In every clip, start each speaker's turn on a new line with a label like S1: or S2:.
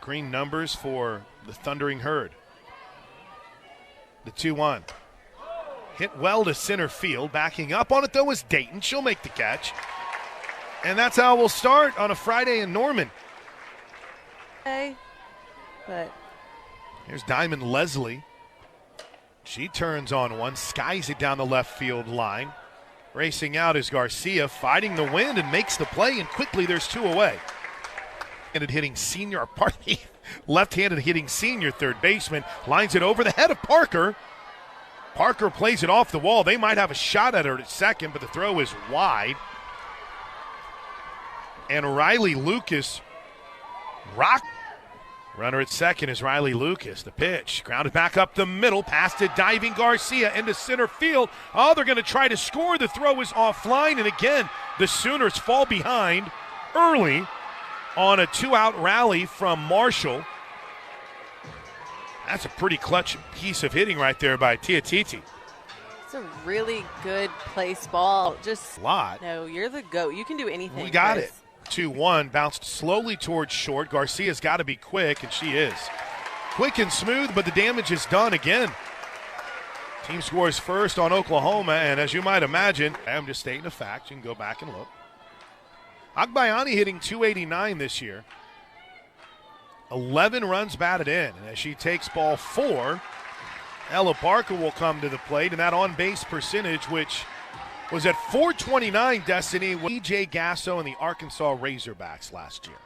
S1: Green numbers for the Thundering Herd. The 2-1. Hit well to center field. Backing up on it, though, is Dayton. She'll make the catch. And that's how we'll start on a Friday in Norman.
S2: Okay, but
S1: here's Diamond Leslie. She turns on one, skies it down the left field line. Racing out is Garcia, fighting the wind and makes the play, and quickly there's two away. Left-handed hitting senior third baseman, lines it over the head of Parker. Parker plays it off the wall. They might have a shot at her at second, but the throw is wide. And Riley Lucas runner at second is Riley Lucas. The pitch grounded back up the middle, past it diving Garcia into center field. Oh, they're going to try to score. The throw is offline, and again the Sooners fall behind early on a two-out rally from Marshall. That's a pretty clutch piece of hitting right there by Tiatiti.
S2: it's a really good place ball. Just
S1: A lot.
S2: No, you're the GOAT. You can do anything.
S1: We got
S2: Chris.
S1: it. 2-1, bounced slowly towards short. Garcia's got to be quick, and she is. Quick and smooth, but the damage is done again. Team scores first on Oklahoma, and as you might imagine, I'm just stating a fact. You can go back and look. Agbayani hitting .289 this year. 11 runs batted in, and as she takes ball 4, Ella Parker will come to the plate, and that on-base percentage, which was at .429, Destiny, with E.J. Gasso and the Arkansas Razorbacks last year.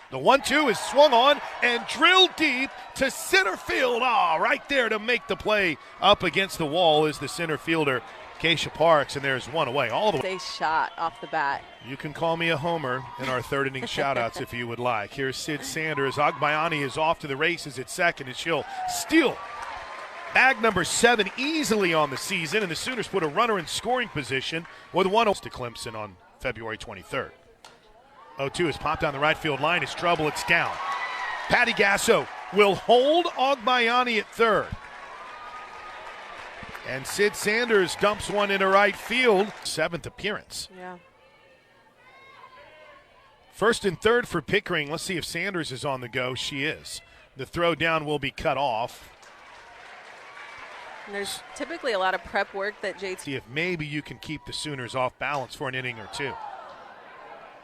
S1: The 1-2 is swung on and drilled deep to center field. Right there to make the play up against the wall is the center fielder, Keisha Parks, and there's one away. All the way.
S2: A shot off the bat.
S1: You can call me a homer in our third inning shoutouts if you would like. Here's Sid Sanders. Agbayani is off to the races at second, and she'll steal bag number 7 easily on the season, and the Sooners put a runner in scoring position with 1-0 to Clemson on February 23rd. 0-2 is popped down the right field line. It's trouble. It's down. Patty Gasso will hold Agbayani at third. And Sid Sanders dumps one into right field. 7th appearance.
S2: Yeah.
S1: First and third for Pickering. Let's see if Sanders is on the go. She is. The throw down will be cut off.
S2: And there's typically a lot of prep work that JT.
S1: See if maybe you can keep the Sooners off balance for an inning or two.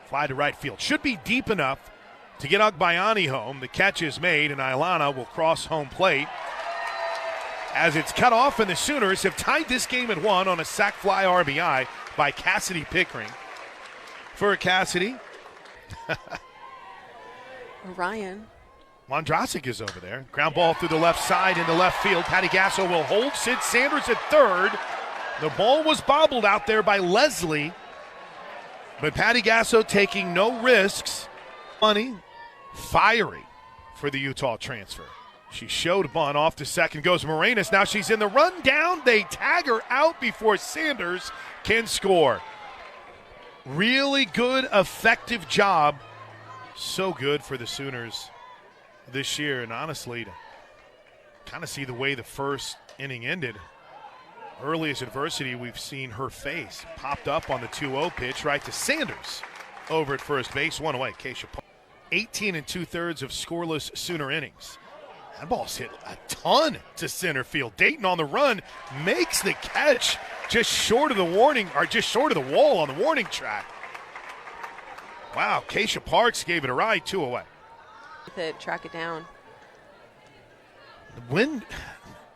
S1: Fly to right field. Should be deep enough to get Agbayani home. The catch is made, and Ailana will cross home plate. As it's cut off, and the Sooners have tied this game at 1 on a sac fly RBI by Cassidy Pickering. For Cassidy,
S2: Ryan.
S1: Mondrasic is over there. Ground ball through the left side into left field. Patty Gasso will hold Sid Sanders at third. The ball was bobbled out there by Leslie, but Patty Gasso taking no risks. Money, fiery for the Utah transfer. She showed bunt off to second, goes Morenas. Now she's in the rundown. They tag her out before Sanders can score. Really good, effective job. So good for the Sooners this year, and honestly, to kind of see the way the first inning ended. Earliest adversity we've seen her face. Popped up on the 2-0 pitch right to Sanders over at first base. One away, Keisha Park. 18 2/3 of scoreless Sooner innings. That ball's hit a ton to center field. Dayton on the run makes the catch just short of the warning, or just short of the wall on the warning track. Wow, Keisha Parks gave it a ride, 2 away.
S2: To track it down.
S1: When,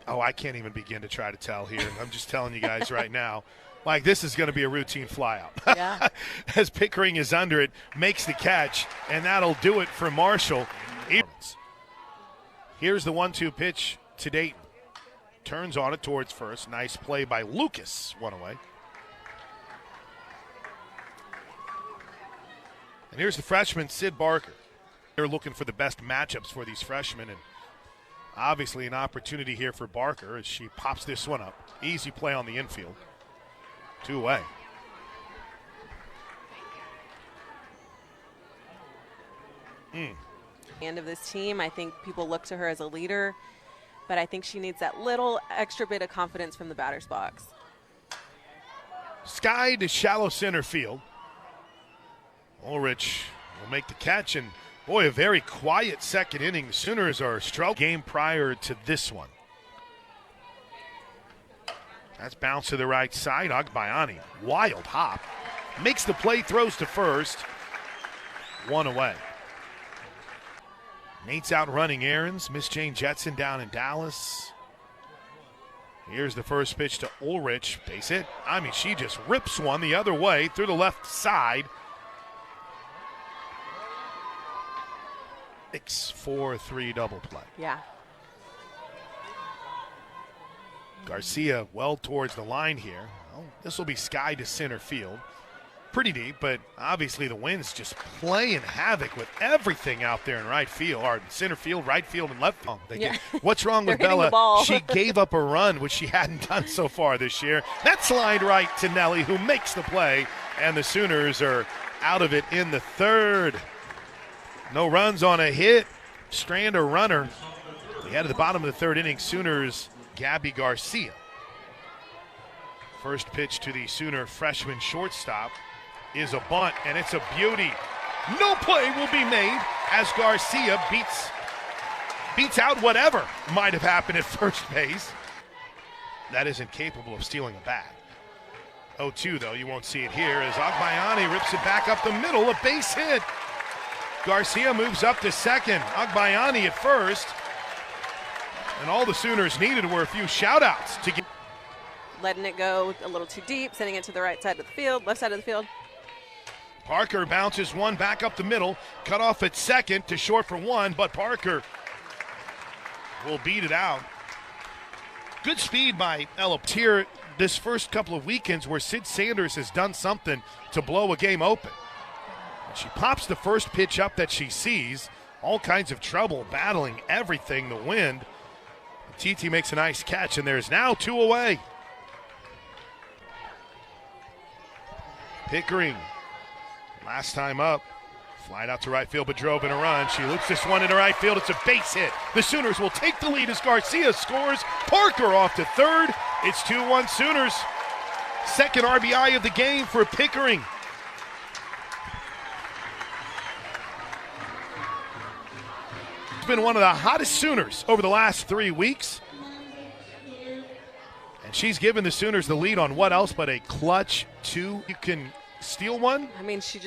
S1: I can't even begin to try to tell here. I'm just telling you guys right now. Like, this is going to be a routine flyout.
S2: Yeah.
S1: As Pickering is under it, makes the catch, and that'll do it for Marshall. Here's the 1-2 pitch to Dayton. Turns on it towards first. Nice play by Lucas. One away. And here's the freshman, Sid Barker. They're looking for the best matchups for these freshmen, and obviously an opportunity here for Barker as she pops this one up. Easy play on the infield. 2 away.
S2: End of this team, I think people look to her as a leader, but I think she needs that little extra bit of confidence from the batter's box.
S1: Sky to shallow center field. Ulrich will make the catch, and Boy, a very quiet second inning. The Sooners are struggling game prior to this one. That's bounce to the right side. Agbayani, wild hop. Makes the play, throws to first. One away. Nate's out running errands. Miss Jane Jetson down in Dallas. Here's the first pitch to Ulrich. Base hit. I mean, she just rips one the other way through the left side. 6-4-3 double play.
S2: Yeah.
S1: Garcia well towards the line here. Well, this will be sky to center field. Pretty deep, but obviously the wind's just playing havoc with everything out there in right field, or center field, right field, and left field. What's wrong with Bella? She gave up a run, which she hadn't done so far this year. That's lined right to Nelly, who makes the play, and the Sooners are out of it in the third. No runs on a hit. Strand a runner. We head to the bottom of the third inning. Sooners, Gabby Garcia. First pitch to the Sooner freshman shortstop is a bunt, and it's a beauty. No play will be made as Garcia beats out whatever might have happened at first base. That isn't capable of stealing a bag. 0-2, though. You won't see it here as Agbayani rips it back up the middle. A base hit. Garcia moves up to second. Agbayani at first. And all the Sooners needed were a few shout-outs to get.
S2: Letting it go a little too deep, sending it to the right side of the field, left side of the field.
S1: Parker bounces one back up the middle. Cut off at second to short for one, but Parker will beat it out. Good speed by Ella Tier this first couple of weekends where Sid Sanders has done something to blow a game open. She pops the first pitch up that she sees. All kinds of trouble battling everything, the wind. TT makes a nice catch, and there's now two away. Pickering, last time up, flied out to right field but drove in a run. She loops this one into right field. It's a base hit. The Sooners will take the lead as Garcia scores. Parker off to third. It's 2-1 Sooners. Second RBI of the game for Pickering. It's been one of the hottest Sooners over the last 3 weeks. And she's given the Sooners the lead on what else but a clutch two. You can steal one.
S2: I mean, she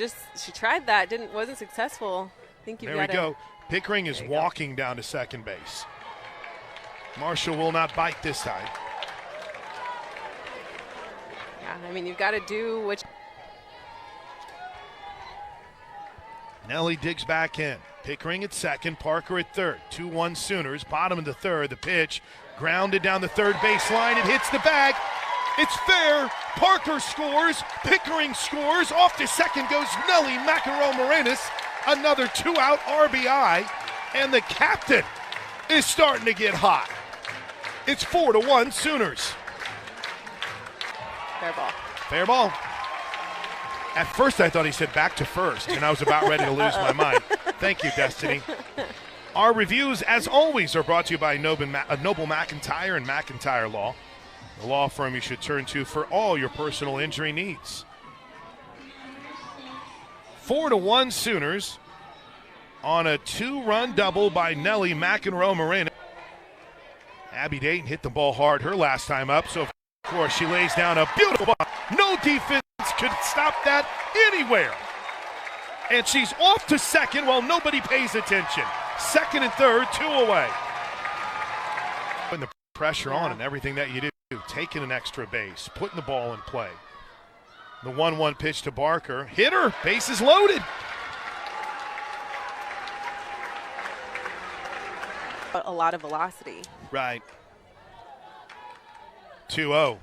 S2: tried that, wasn't successful. I think
S1: There we go. Pickering is walking down to second base. Marshall will not bite this time.
S2: Yeah, I mean, you've got to do what.
S1: Nelly digs back in. Pickering at second, Parker at third. 2-1 Sooners, bottom of the third. The pitch grounded down the third baseline. It hits the bag. It's fair. Parker scores. Pickering scores. Off to second goes Nelly Macaroni-Morenas. Another two-out RBI. And the captain is starting to get hot. It's 4-1 Sooners.
S2: Fair ball.
S1: Fair ball. At first, I thought he said back to first, and I was about ready to lose my mind. Thank you, Destiny. Our reviews, as always, are brought to you by Noble McIntyre and McIntyre Law, the law firm you should turn to for all your personal injury needs. 4-1 Sooners on a two-run double by Nelly McEnroe-Moreno. Abby Dayton hit the ball hard her last time up, so of course she lays down a beautiful ball. No defense could stop that anywhere. And she's off to second while nobody pays attention. Second and third, two away. Putting the pressure on and everything that you do. Taking an extra base, putting the ball in play. The 1-1 pitch to Barker. Hitter, bases loaded.
S2: A lot of velocity.
S1: Right. 2-0.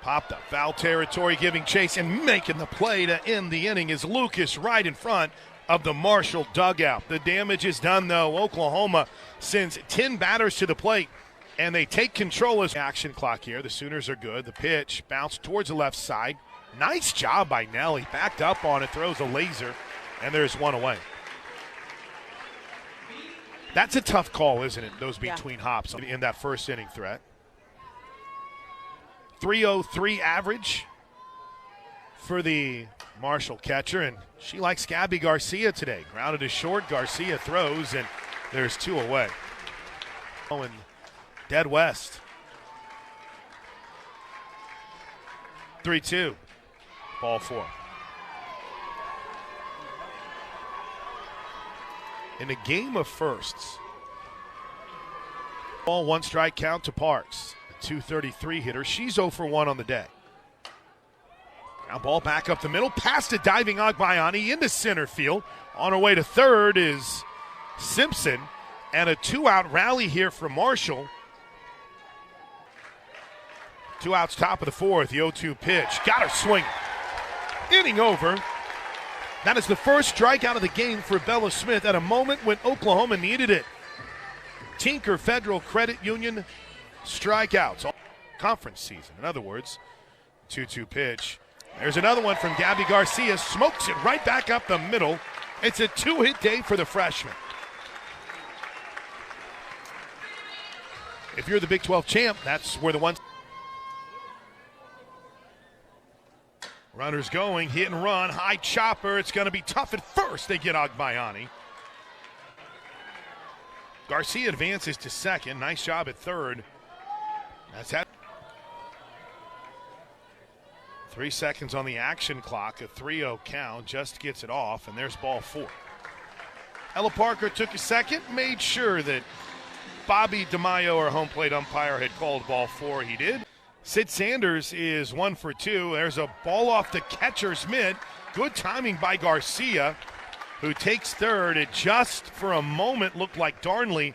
S1: Popped up. Foul territory, giving chase and making the play to end the inning is Lucas right in front of the Marshall dugout. The damage is done, though. Oklahoma sends 10 batters to the plate, and they take control as action clock here. The Sooners are good. The pitch bounced towards the left side. Nice job by Nelly. Backed up on it, throws a laser, and there's one away. That's a tough call, isn't it? Those between hops in that first inning threat. 303 average for the Marshall catcher, and she likes Gabby Garcia today. Grounded to short, Garcia throws, and there's 2 away. Oh, and dead west. 3-2. Ball 4. In a game of firsts, ball 1 strike count to Parks. A .233 hitter. She's 0 for 1 on the day. Now ball back up the middle, past a diving Agbayani into center field. On her way to third is Simpson, and a 2-out rally here from Marshall. 2 outs, top of the 4th, the 0-2 pitch. Got her swinging. Inning over. That is the first strikeout of the game for Bella Smith at a moment when Oklahoma needed it. Tinker Federal Credit Union strikeouts. Conference season, in other words. 2-2 pitch. There's another one from Gabby Garcia. Smokes it right back up the middle. It's a 2-hit day for the freshman. If you're the Big 12 champ, that's where the ones. Runners going, hit and run, high chopper. It's going to be tough at first. They get Agbayani. Garcia advances to second. Nice job at third. That's that. 3 seconds on the action clock. A 3-0 count. Just gets it off, and there's ball 4. Ella Parker took a second, made sure that Bobby DeMaio, our home plate umpire, had called ball 4. He did. Sid Sanders is 1 for 2. There's a ball off the catcher's mitt. Good timing by Garcia, who takes third. It just for a moment looked like Darnley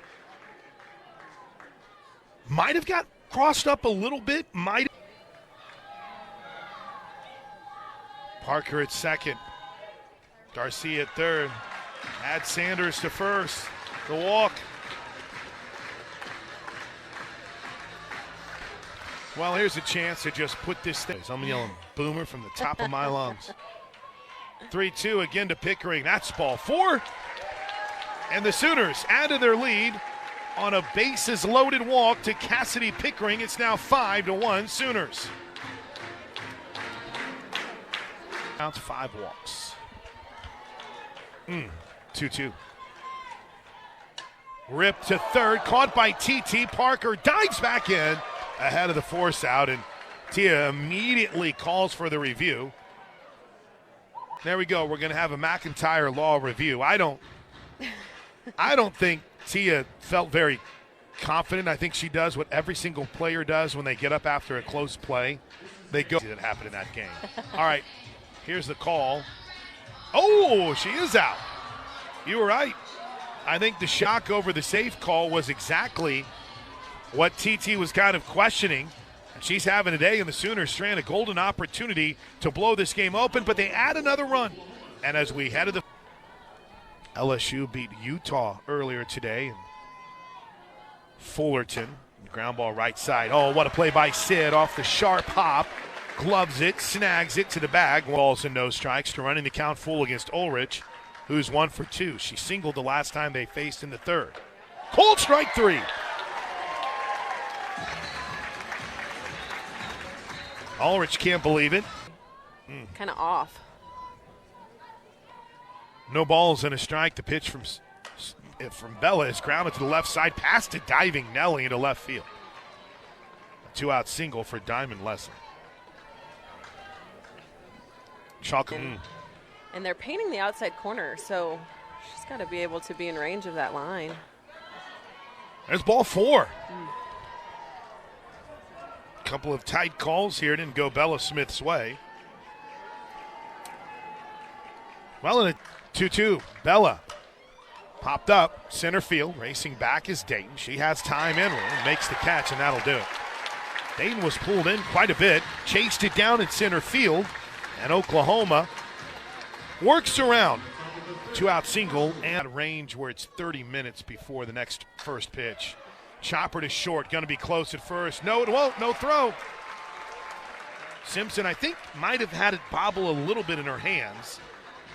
S1: might have got crossed up a little bit. Parker at second. Garcia at third. Add Sanders to first. The walk. Well, here's a chance to just put this thing. I'm yelling boomer from the top of my lungs. 3-2 again to Pickering. That's ball 4. And the Sooners add to their lead on a bases loaded walk to Cassidy Pickering. It's now 5-1 Sooners. Counts 5 walks. 2-2. Ripped to third, caught by TT. Parker dives back in ahead of the force out, and Tia immediately calls for the review. There we go. We're going to have a McIntyre Law review. I don't think Tia felt very confident. I think she does what every single player does when they get up after a close play. They go. That happened in that game. All right, here's the call. Oh, she is out. You were right. I think the shock over the safe call was exactly what TT was kind of questioning. And she's having a day, and the Sooners strand a golden opportunity to blow this game open, but they add another run. And as we head to the LSU beat Utah earlier today, and Fullerton, ground ball right side. Oh, what a play by Sid off the sharp hop. Gloves it, snags it to the bag. Balls and no strikes to running the count full against Ulrich, who's 1 for 2. She singled the last time they faced in the third. Cold strike 3. Ulrich can't believe it.
S2: Kind of off.
S1: No balls and a strike. The pitch from Bella is grounded to the left side, past a diving Nelly into left field. A 2-out single for Diamond Leslie.
S2: And they're painting the outside corner, so she's got to be able to be in range of that line.
S1: There's ball 4. Couple of tight calls here. Didn't go Bella Smith's way. Well, in a 2-2, Bella popped up center field. Racing back is Dayton. She has time in room, makes the catch, and that'll do it. Dayton was pulled in quite a bit, chased it down in center field, and Oklahoma works around. 2-out single and range where it's 30 minutes before the next first pitch. Chopper to short, going to be close at first. No, it won't. No throw. Simpson, I think, might have had it bobble a little bit in her hands.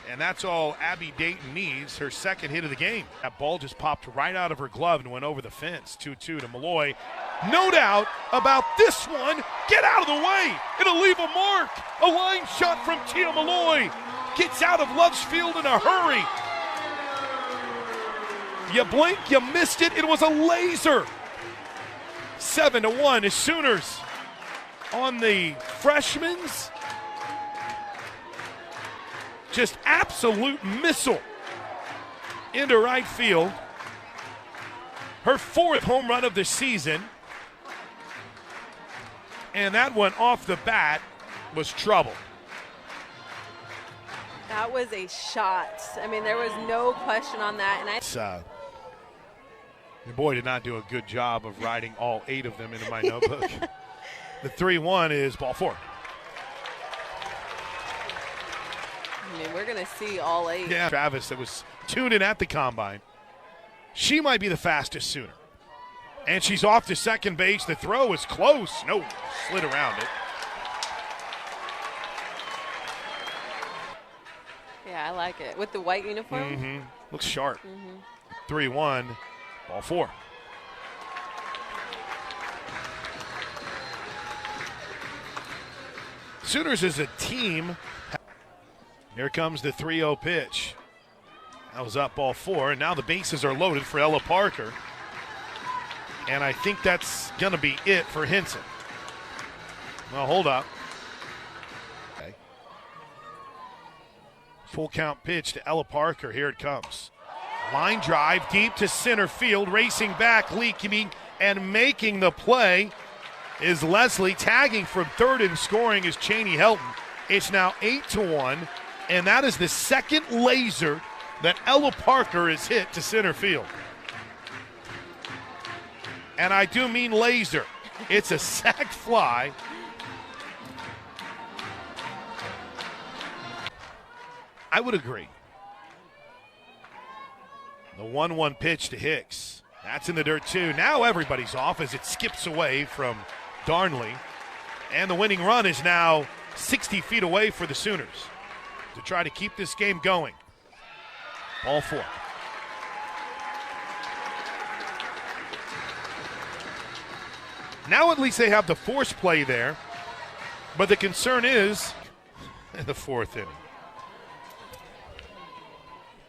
S1: And that's all Abby Dayton needs, her second hit of the game. That ball just popped right out of her glove and went over the fence. 2-2 to Malloy. No doubt about this one. Get out of the way. It'll leave a mark. A line shot from Tia Malloy. Gets out of Love's Field in a hurry. You blink, you missed it. It was a laser. 7-1 is Sooners on the freshmen's. Just absolute missile into right field. Her fourth home run of the season. And that one off the bat was trouble.
S2: That was a shot. I mean, there was no question on that. And
S1: your boy did not do a good job of writing all 8 of them into my notebook. The 3-1 is ball 4.
S2: I mean, we're going to see all 8.
S1: Yeah, Travis that was tuned in at the combine. She might be the fastest Sooner. And she's off to second base. The throw is close. No, slid around it.
S2: Yeah, I like it. With the white uniform?
S1: Mm-hmm. Looks sharp. 3-1, ball 4. Sooners as a team. Here comes the 3-0 pitch. That was up ball 4, and now the bases are loaded for Ella Parker. And I think that's going to be it for Hinson. Well, hold up. Okay. Full count pitch to Ella Parker. Here it comes. Line drive deep to center field. Racing back, leaking and making the play is Leslie. Tagging from third and scoring is Cheney Helton. It's now 8-1. And that is the second laser that Ella Parker has hit to center field. And I do mean laser. It's a sac fly. I would agree. The 1-1 pitch to Hicks. That's in the dirt too. Now everybody's off as it skips away from Darnley. And the winning run is now 60 feet away for the Sooners to try to keep this game going. Ball 4. Now at least they have the force play there, but the concern is in the 4th inning.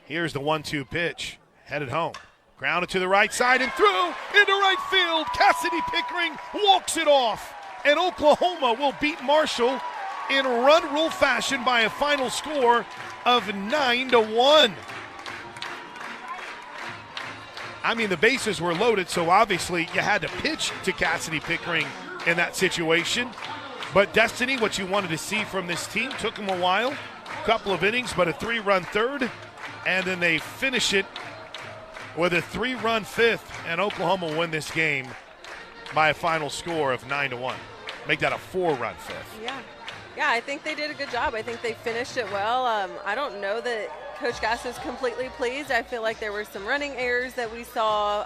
S1: Here's the 1-2 pitch, headed home. Grounded to the right side and through into right field. Cassidy Pickering walks it off, and Oklahoma will beat Marshall in run rule fashion by a final score of 9-1. I mean, the bases were loaded, so obviously you had to pitch to Cassidy Pickering in that situation. But Destiny, what you wanted to see from this team, took them a while, a couple of innings, but a 3-run third, and then they finish it with a 3-run 5th, and Oklahoma will win this game by a final score of 9-1. Make that a 4-run 5th.
S2: Yeah, I think they did a good job. I think they finished it well. I don't know that Coach Gass is completely pleased. I feel like there were some running errors that we saw,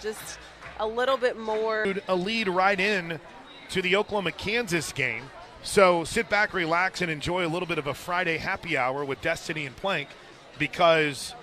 S2: just a little bit more.
S1: A lead right in to the Oklahoma-Kansas game. So sit back, relax, and enjoy a little bit of a Friday happy hour with Destiny and Plank, because